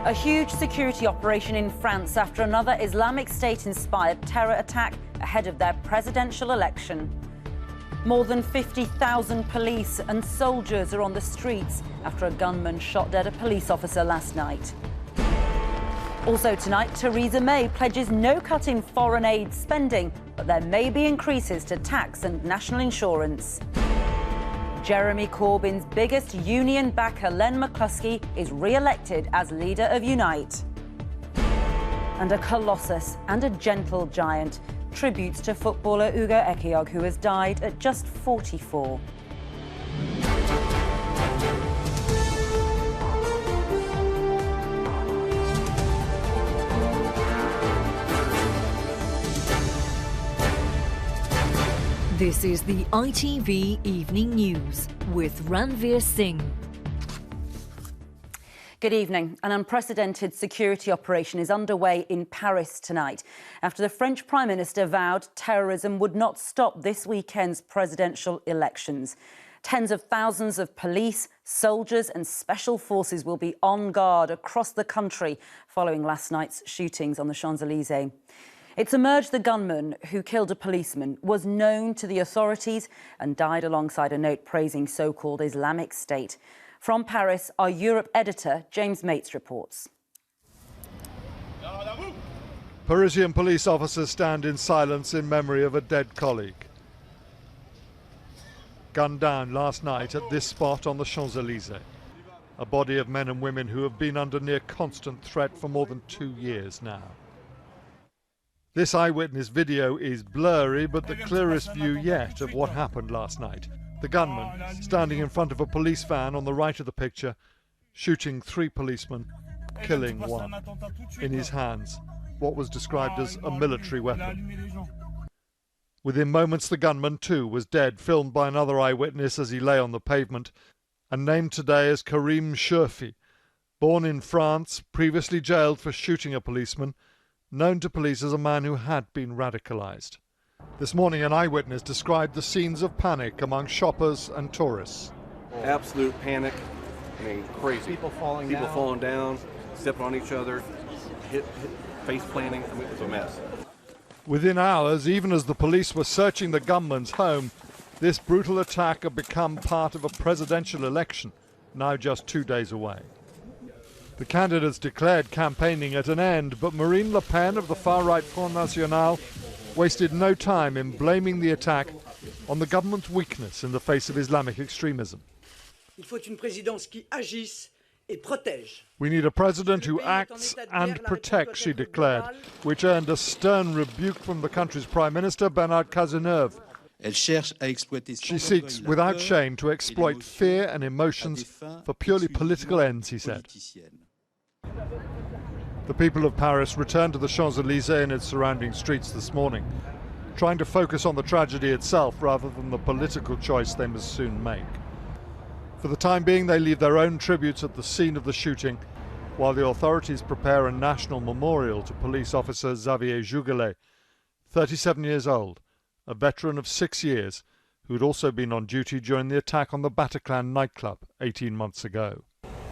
A huge security operation in France after another Islamic State-inspired terror attack ahead of their presidential election. More than 50,000 police and soldiers are on the streets after a gunman shot dead a police officer last night. Also tonight, Theresa May pledges no cut in foreign aid spending, but there may be increases to tax and national insurance. Jeremy Corbyn's biggest union backer, Len McCluskey, is re-elected as leader of Unite. And a colossus and a gentle giant. Tributes to footballer Ugo Ehiogu, who has died at just 44. This is the ITV Evening News with Ranveer Singh. Good evening. An unprecedented security operation is underway in Paris tonight after the French Prime Minister vowed terrorism would not stop this weekend's presidential elections. Tens of thousands of police, soldiers and special forces will be on guard across the country following last night's shootings on the Champs-Élysées. It's emerged the gunman who killed a policeman was known to the authorities and died alongside a note praising so-called Islamic State. From Paris, our Europe editor, James Mates, reports. Parisian police officers stand in silence in memory of a dead colleague. Gunned down last night at this spot on the Champs-Élysées. A body of men and women who have been under near constant threat for more than 2 years now. This eyewitness video is blurry, but the clearest view yet of what happened last night. The gunman, standing in front of a police van on the right of the picture, shooting 3 policemen, killing 1. In his hands, what was described as a military weapon. Within moments, the gunman, too, was dead, filmed by another eyewitness as he lay on the pavement, and named today as Karim Cherfi, born in France, previously jailed for shooting a policeman, known to police as a man who had been radicalised. This morning, an eyewitness described the scenes of panic among shoppers and tourists. Absolute panic. I mean, crazy. People falling down, stepping on each other, hit face planting. I mean, it was a mess. Within hours, even as the police were searching the gunman's home, this brutal attack had become part of a presidential election, now just 2 days away. The candidates declared campaigning at an end, but Marine Le Pen of the far-right Front National wasted no time in blaming the attack on the government's weakness in the face of Islamic extremism. We need a president who acts and protects, she declared, which earned a stern rebuke from the country's Prime Minister, Bernard Cazeneuve. She seeks, without shame, to exploit fear and emotions for purely political ends, he said. The people of Paris returned to the Champs-Élysées and its surrounding streets this morning, trying to focus on the tragedy itself rather than the political choice they must soon make. For the time being, they leave their own tributes at the scene of the shooting, while the authorities prepare a national memorial to police officer Xavier Jugelet, 37 years old, a veteran of 6 years, who had also been on duty during the attack on the Bataclan nightclub 18 months ago.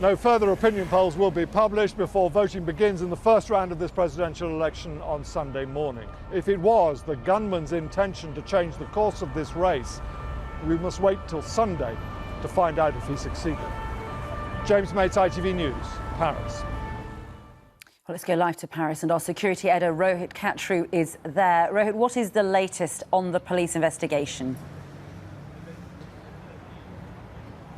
No further opinion polls will be published before voting begins in the first round of this presidential election on Sunday morning. If it was the gunman's intention to change the course of this race, we must wait till Sunday to find out if he succeeded. James Mates, ITV News, Paris. Well, let's go live to Paris, and our security editor Rohit Katru is there. Rohit, what is the latest on the police investigation?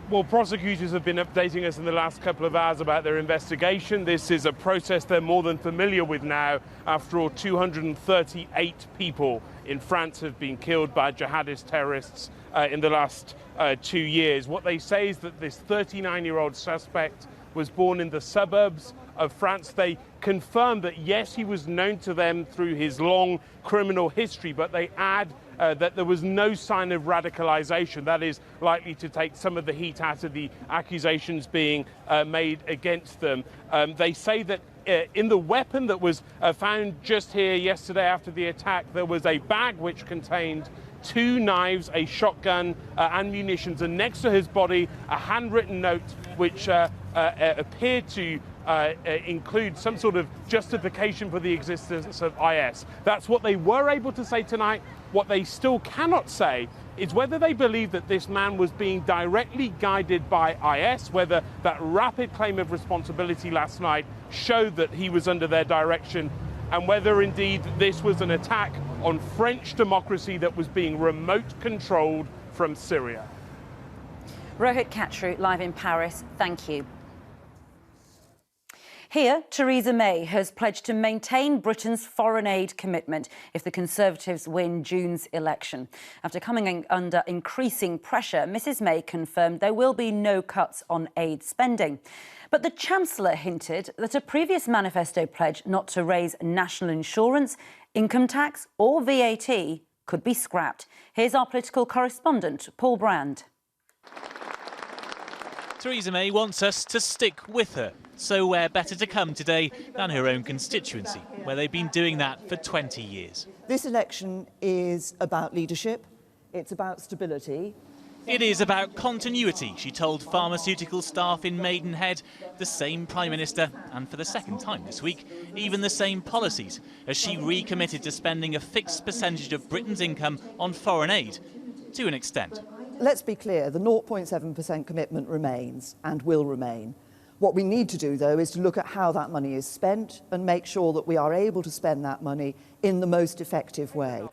Well, prosecutors have been updating us in the last couple of hours about their investigation. This is a process they're more than familiar with now. After all, 238 people in France have been killed by jihadist terrorists in the last 2 years. What they say is that this 39-year-old suspect was born in the suburbs of France. They confirmed that, yes, he was known to them through his long criminal history, but they add that there was no sign of radicalization. That is likely to take some of the heat out of the accusations being made against them. They say that in the weapon that was found just here yesterday after the attack, there was a bag which contained 2 knives, a shotgun and munitions, and next to his body a handwritten note which appeared to include some sort of justification for the existence of IS. That's what they were able to say tonight. What they still cannot say is whether they believe that this man was being directly guided by IS, whether that rapid claim of responsibility last night showed that he was under their direction, and whether indeed this was an attack on French democracy that was being remote controlled from Syria. Rohit Katru, live in Paris. Thank you. Here, Theresa May has pledged to maintain Britain's foreign aid commitment if the Conservatives win June's election. After coming under increasing pressure, Mrs May confirmed there will be no cuts on aid spending. But the Chancellor hinted that a previous manifesto pledge not to raise national insurance, income tax or VAT could be scrapped. Here's our political correspondent, Paul Brand. Theresa May wants us to stick with her, so where better to come today than her own constituency, where they've been doing that for 20 years. This election is about leadership, it's about stability. It is about continuity, she told pharmaceutical staff in Maidenhead, the same Prime Minister, and for the second time this week, even the same policies, as she recommitted to spending a fixed percentage of Britain's income on foreign aid, to an extent. Let's be clear, the 0.7% commitment remains and will remain. What we need to do, though, is to look at how that money is spent and make sure that we are able to spend that money in the most effective way.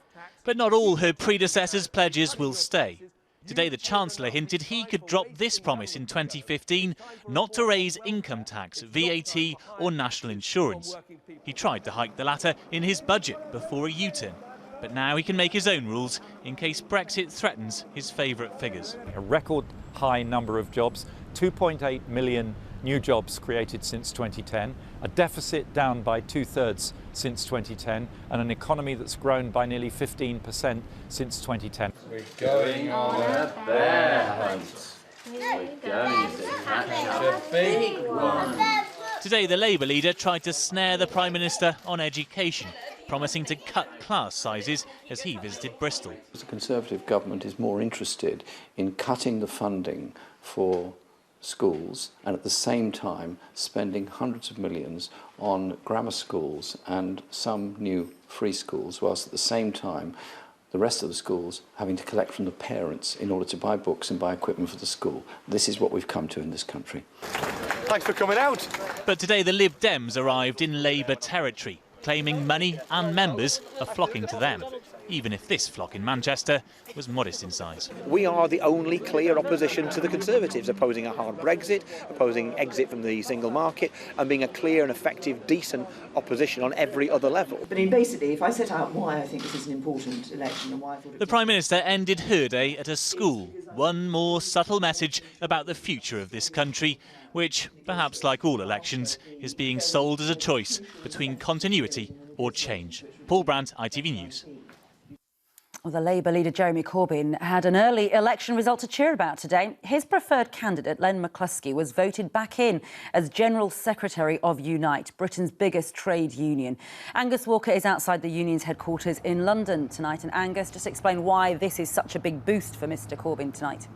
But not all her predecessors' pledges will stay. Today, the Chancellor hinted he could drop this promise in 2015, not to raise income tax, VAT or national insurance. He tried to hike the latter in his budget before a U-turn. But now he can make his own rules in case Brexit threatens his favourite figures. A record high number of jobs, 2.8 million new jobs created since 2010, a deficit down by 2/3 since 2010, and an economy that's grown by nearly 15% since 2010. We're going on a bear hunt. We're going to catch a big one. Today, the Labour leader tried to snare the Prime Minister on education, promising to cut class sizes as he visited Bristol. The Conservative government is more interested in cutting the funding for schools and at the same time spending hundreds of millions on grammar schools and some new free schools, whilst at the same time the rest of the schools having to collect from the parents in order to buy books and buy equipment for the school. This is what we've come to in this country. Thanks for coming out. But today the Lib Dems arrived in Labour territory, claiming money and members are flocking to them, even if this flock in Manchester was modest in size. We are the only clear opposition to the Conservatives, opposing a hard Brexit, opposing exit from the single market, and being a clear and effective, decent opposition on every other level. But basically, if I set out why I think this is an important election and why I thought The Prime Minister ended her day at a school. One more subtle message about the future of this country, which, perhaps like all elections, is being sold as a choice between continuity or change. Paul Brandt, ITV News. Well, the Labour leader Jeremy Corbyn had an early election result to cheer about today. His preferred candidate, Len McCluskey, was voted back in as General Secretary of Unite, Britain's biggest trade union. Angus Walker is outside the union's headquarters in London tonight. And Angus, just explain why this is such a big boost for Mr Corbyn tonight.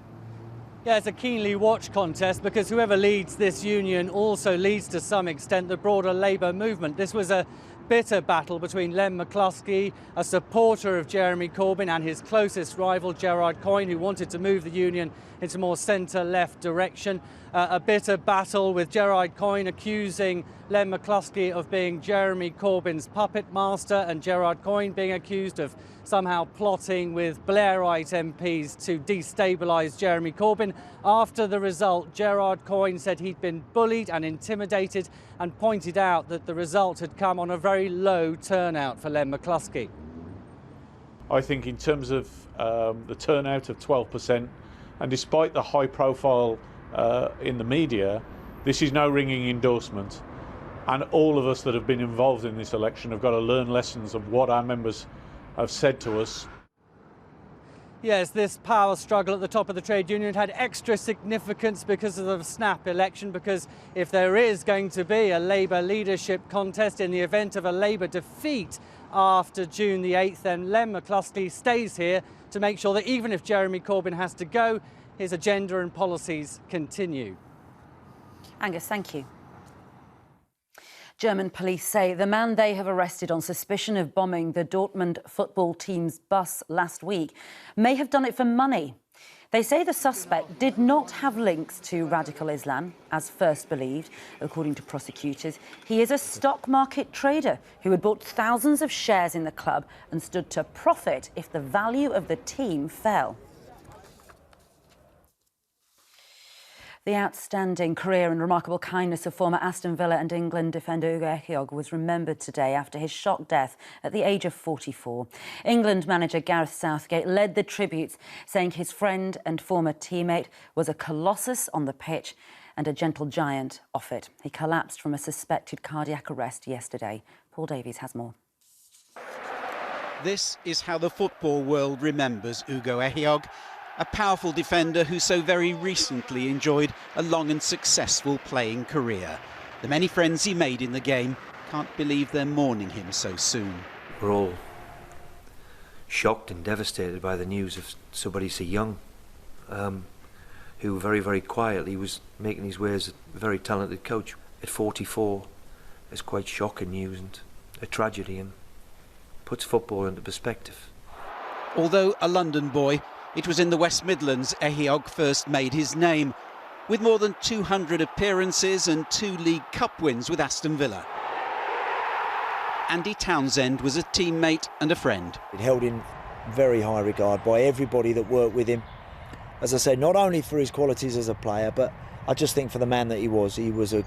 Yeah, it's a keenly watched contest because whoever leads this union also leads to some extent the broader Labour movement. This was a bitter battle between Len McCluskey, a supporter of Jeremy Corbyn, and his closest rival Gerard Coyne, who wanted to move the union into more centre-left direction. A bitter battle with Gerard Coyne accusing Len McCluskey of being Jeremy Corbyn's puppet master, and Gerard Coyne being accused of somehow plotting with Blairite MPs to destabilise Jeremy Corbyn. After the result, Gerard Coyne said he'd been bullied and intimidated and pointed out that the result had come on a very low turnout for Len McCluskey. I think in terms of the turnout of 12%, and despite the high profile in the media, this is no ringing endorsement. And all of us that have been involved in this election have got to learn lessons of what our members have said to us. Yes, this power struggle at the top of the trade union had extra significance because of the snap election, because if there is going to be a Labour leadership contest in the event of a Labour defeat after June the 8th, then Len McCluskey stays here to make sure that even if Jeremy Corbyn has to go, his agenda and policies continue. Angus, thank you. German police say the man they have arrested on suspicion of bombing the Dortmund football team's bus last week may have done it for money. They say the suspect did not have links to radical Islam, as first believed, according to prosecutors. He is a stock market trader who had bought thousands of shares in the club and stood to profit if the value of the team fell. The outstanding career and remarkable kindness of former Aston Villa and England defender Ugo Ehiogu was remembered today after his shock death at the age of 44. England manager Gareth Southgate led the tributes, saying his friend and former teammate was a colossus on the pitch and a gentle giant off it. He collapsed from a suspected cardiac arrest yesterday. Paul Davies has more. This is how the football world remembers Ugo Ehiogu, a powerful defender who so very recently enjoyed a long and successful playing career. The many friends he made in the game can't believe they're mourning him so soon. We're all shocked and devastated by the news of somebody so young, who very, very quietly was making his way as a very talented coach. At 44, it's quite shocking news and a tragedy, and puts football into perspective. Although a London boy, it was in the West Midlands Ehiogu first made his name, with more than 200 appearances and 2 League Cup wins with Aston Villa. Andy Townsend was a teammate and a friend. He held in very high regard by everybody that worked with him. As I said, not only for his qualities as a player, but I just think for the man that he was a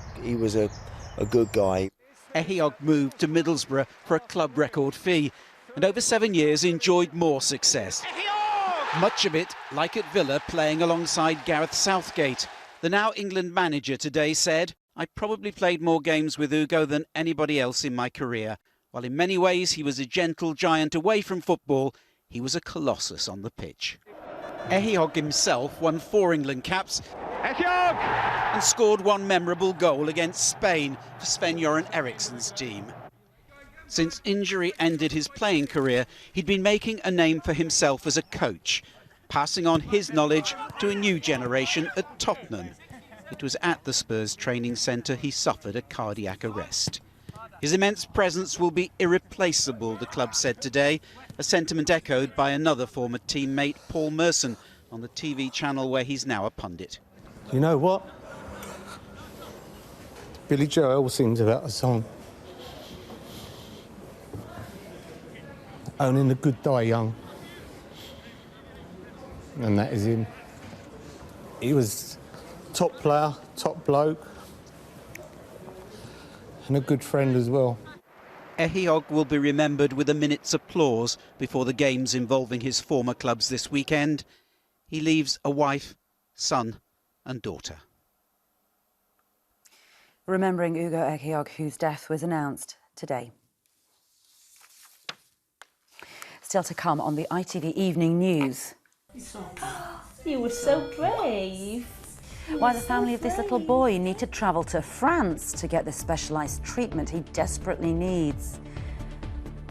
good guy. Ehiogu moved to Middlesbrough for a club record fee, and over 7 years enjoyed more success. Much of it, like at Villa, playing alongside Gareth Southgate. The now England manager today said, "I probably played more games with Ugo than anybody else in my career. While in many ways he was a gentle giant away from football, he was a colossus on the pitch." Ehiogu himself won 4 England caps and scored 1 memorable goal against Spain for Sven-Göran Eriksson's team. Since injury ended his playing career, he'd been making a name for himself as a coach, passing on his knowledge to a new generation at Tottenham. It was at the Spurs training centre he suffered a cardiac arrest. His immense presence will be irreplaceable, the club said today, a sentiment echoed by another former teammate, Paul Merson, on the TV channel where he's now a pundit. You know what? Billy Joel sings about a song. Only the good die young. And that is him. He was top player, top bloke, and a good friend as well. Ehiogu will be remembered with a minute's applause before the games involving his former clubs this weekend. He leaves a wife, son and daughter. Remembering Ugo Ehiogu, whose death was announced today. Still to come on the ITV Evening News. You were so brave. Why the family of this little boy need to travel to France to get the specialised treatment he desperately needs.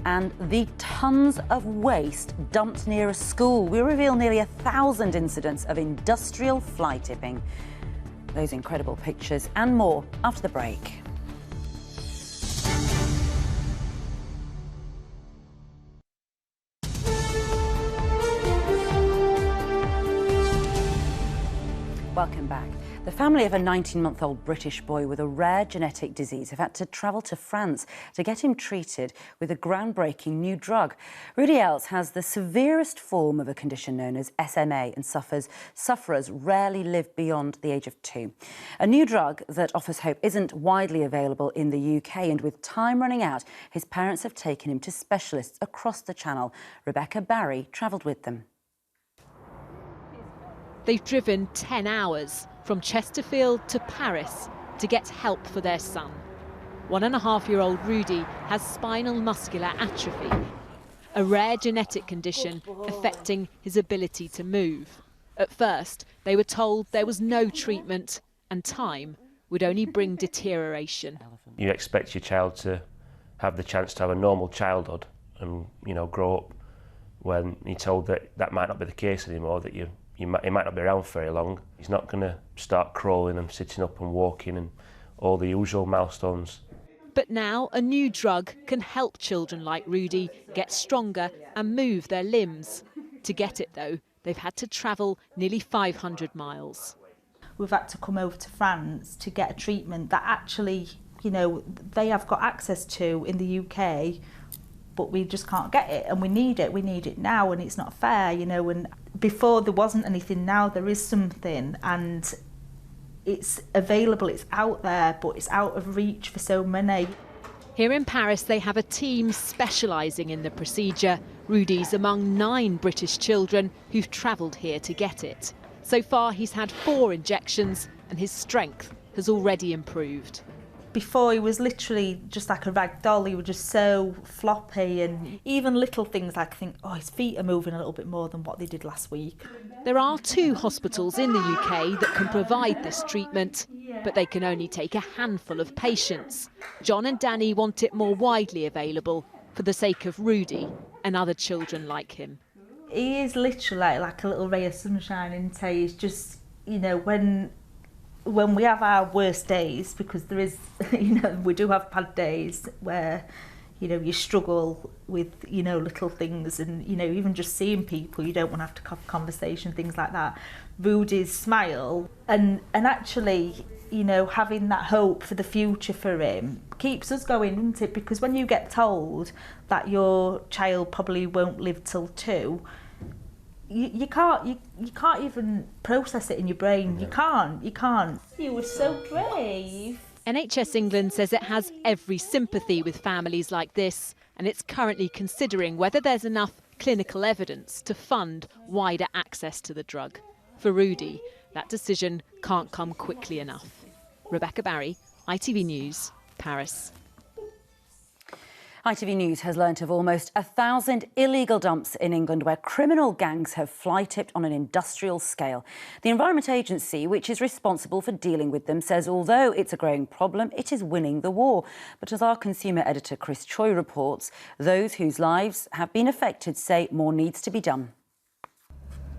And the tons of waste dumped near a school. We reveal nearly 1,000 incidents of industrial fly tipping. Those incredible pictures and more after the break. Welcome back. The family of a 19-month-old British boy with a rare genetic disease have had to travel to France to get him treated with a groundbreaking new drug. Rudy Els has the severest form of a condition known as SMA, and sufferers rarely live beyond the age of 2. A new drug that offers hope isn't widely available in the UK, and with time running out, his parents have taken him to specialists across the Channel. Rebecca Barry travelled with them. They've driven 10 hours from Chesterfield to Paris to get help for their son. 1.5-year-old Rudy has spinal muscular atrophy, a rare genetic condition affecting his ability to move. At first, they were told there was no treatment and time would only bring deterioration. You expect your child to have the chance to have a normal childhood and, grow up, when you're told that that might not be the case anymore, that he might not be around for very long. He's not going to start crawling and sitting up and walking and all the usual milestones. But now a new drug can help children like Rudy get stronger and move their limbs. To get it, though, they've had to travel nearly 500 miles. We've had to come over to France to get a treatment that actually, you know, they have got access to in the UK, but we just can't get it, and we need it now, and it's not fair, you know. And before there wasn't anything, now there is something, and it's available, it's out there, but it's out of reach for so many. Here in Paris, they have a team specialising in the procedure. Rudy's among 9 British children who've travelled here to get it. So far, he's had 4 injections and his strength has already improved. Before, he was literally just like a rag doll. He was just so floppy, and even little things like I think, oh, his feet are moving a little bit more than what they did last week. There are 2 hospitals in the UK that can provide this treatment, but they can only take a handful of patients. John and Danny want it more widely available for the sake of Rudy and other children like him. He is literally like a little ray of sunshine, and he's just, you know, when we have our worst days, because there is, you know, we do have bad days where, you know, you struggle with, you know, little things, and, you know, even just seeing people, you don't want to have to have a conversation, things like that. Rudy's smile and actually, you know, having that hope for the future for him keeps us going, doesn't it? Because when you get told that your child probably won't live till 2, you can't even process it in your brain. You can't. You were so brave. NHS England says it has every sympathy with families like this, and it's currently considering whether there's enough clinical evidence to fund wider access to the drug. For Rudy, that decision can't come quickly enough. Rebecca Barry, ITV News, Paris. ITV News has learnt of almost 1,000 illegal dumps in England where criminal gangs have fly-tipped on an industrial scale. The Environment Agency, which is responsible for dealing with them, says although it's a growing problem, it is winning the war. But as our consumer editor Chris Choi reports, those whose lives have been affected say more needs to be done.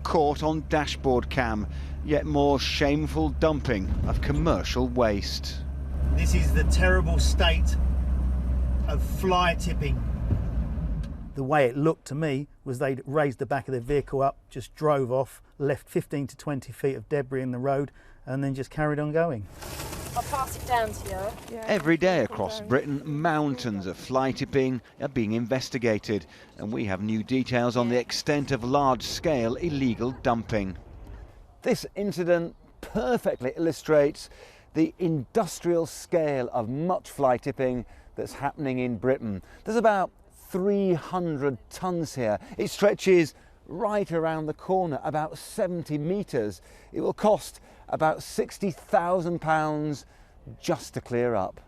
Caught on dashboard cam, yet more shameful dumping of commercial waste. This is the terrible state of fly tipping. The way it looked to me was they'd raised the back of their vehicle up, just drove off, left 15 to 20 feet of debris in the road, and then just carried on going. I'll pass it down to you. Every day across Britain, mountains of fly tipping are being investigated, and we have new details on the extent of large-scale illegal dumping. This incident perfectly illustrates the industrial scale of much fly tipping that's happening in Britain. There's about 300 tonnes here. It stretches right around the corner, about 70 metres. It will cost about £60,000 just to clear up.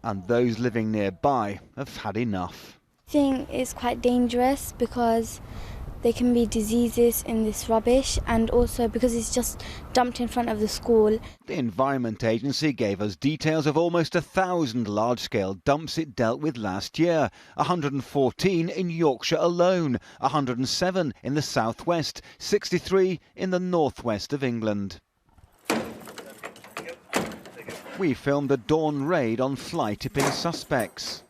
And those living nearby have had enough. I think it's quite dangerous because there can be diseases in this rubbish, and also because it's just dumped in front of the school. The Environment Agency gave us details of almost 1,000 large-scale dumps it dealt with last year. 114 in Yorkshire alone, 107 in the southwest, 63 in the northwest of England. We filmed a dawn raid on fly-tipping suspects.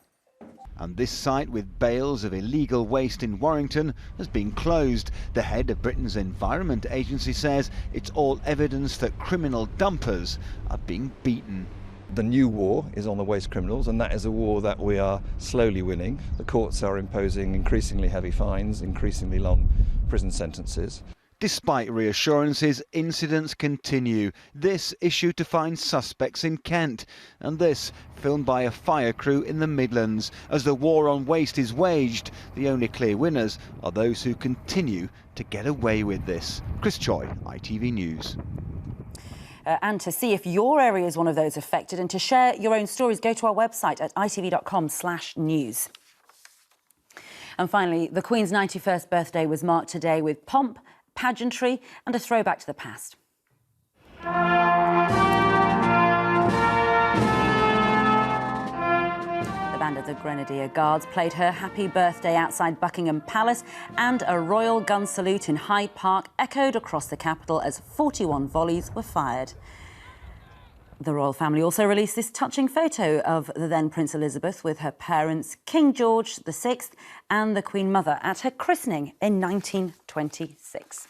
And this site with bales of illegal waste in Warrington has been closed. The head of Britain's Environment Agency says it's all evidence that criminal dumpers are being beaten. The new war is on the waste criminals, and that is a war that we are slowly winning. The courts are imposing increasingly heavy fines, increasingly long prison sentences. Despite reassurances, incidents continue. This issue to find suspects in Kent, and this filmed by a fire crew in the Midlands. As the war on waste is waged, the only clear winners are those who continue to get away with this. Chris Choi, ITV News. And to see if your area is one of those affected and to share your own stories, go to our website at itv.com/news. And finally, the Queen's 91st birthday was marked today with pomp, pageantry and a throwback to the past. The band of the Grenadier Guards played her Happy Birthday outside Buckingham Palace, and a royal gun salute in Hyde Park echoed across the capital as 41 volleys were fired. The royal family also released this touching photo of the then Prince Elizabeth with her parents, King George VI and the Queen Mother at her christening in 1926.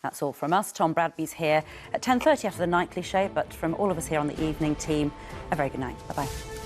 That's all from us. Tom Bradby's here at 10:30 after the nightly show, but from all of us here on the evening team, a very good night. Bye-bye.